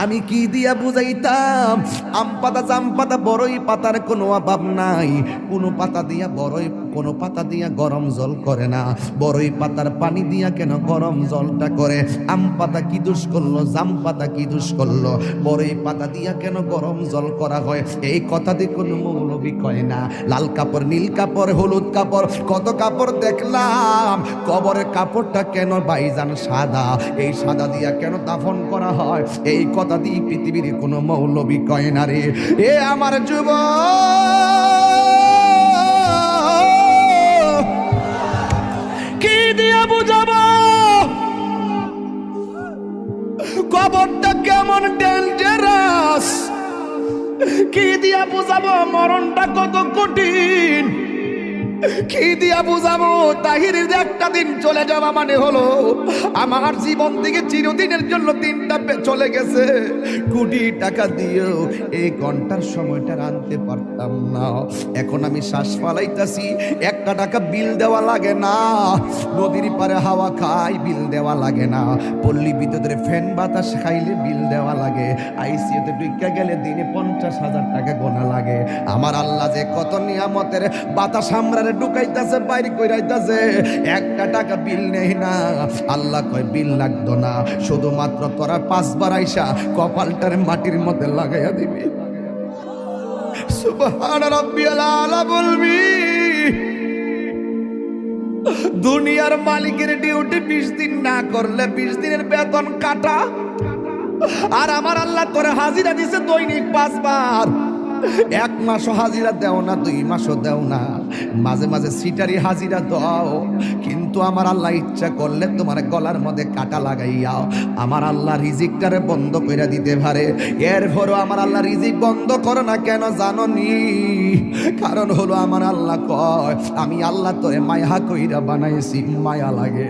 আমি কি দিয়া বুঝাইতাম? আম পাতা, জাম পাতা, বড়ই পাতার কোনো অভাব নাই। কোনো পাতা দিয়া বড়ই, কোনো পাতা দিয়া গরম জল করে না। বড়ই পাতার পানি দিয়া কেন গরম জলটা করে? আম পাতা কি দোষ করলো? জাম পাতা কি দোষ করলো? বড়ই পাতা দিয়া কেন গরম জল করা হয়? এই কথা দিয়ে কোনো মৌলবি কয় না। লাল কাপড়, নীল কাপড়, হলুদ কাপড়, কত কাপড় দেখলাম। কবরের কাপড়টা কেন ভাইজান সাদা? এই সাদা দিয়া কেন দাফন করা হয়? এই কথা দিয়ে পৃথিবীর কোনো মৌলবি কয় না রে। এ আমার যুবক, কি দিয়া বুঝাবো কবরটা কেমন ডেঞ্জারাস? কি দিয়া বুঝাবো মরণটা কত কঠিন? কি দিয়া বুঝাবো তাহিরের একটা দিন চলে যাওয়া মানে হলো আমার জীবন থেকে চিরদিনের জন্য দিনটা চলে গেছে। কোটি টাকা দিয়েও এই ঘন্টার সময়টা আনতে পারতাম না। এখন আমি শ্বাস ফালাইতাছি, একটা টাকা বিল দেওয়া লাগে না। নদীর পারে হাওয়া খাই, বিল দেওয়া লাগে না। পল্লী বিদ্যুতের ফ্যান বাতাস খাইলে বিল দেওয়া লাগে। আইসিইউতে ঢুকে গেলে দিনে 50,000 টাকা গোনা লাগে। আমার আল্লাহ যে কত নিয়ামতের বাতাস আমরারে ঢুকাইতাছে, বাইরে কইরাইতাছে, একটা টাকা বিল নেই না। আল্লাহ কয় বিল লাগতো না, শুধুমাত্র তোরা 5 বার আইসা কপালটারে মাটির মধ্যে লাগাইয়া দিবি। সুবহান রাব্বিয়াল আলা বলবি। দুনিয়ার মালিকের ডিউটি 20 দিন না করলে 20 দিনের বেতন কাটা। আর আমার আল্লাহ তোরে হাজিরা দিছে দৈনিক 5 বার। 1 মাসও হাজিরা দেও না, 2 মাসও দেও না, মাঝে মাঝে সিটারি হাজিরা দাও। কিন্তু আমার আল্লাহ ইচ্ছা করলে তোমার গলার মধ্যে কাটা লাগাইয়া আমার আল্লাহ রিজিকটারে বন্ধ করে দিতে পারে। এরপরও আমার আল্লাহ রিজিক বন্ধ করে না কেন জানো নি? কারণ হলো আমার আল্লাহ কয় আমি আল্লাহ তোরে মায়া কইরা বানাইছি, মায়া লাগে।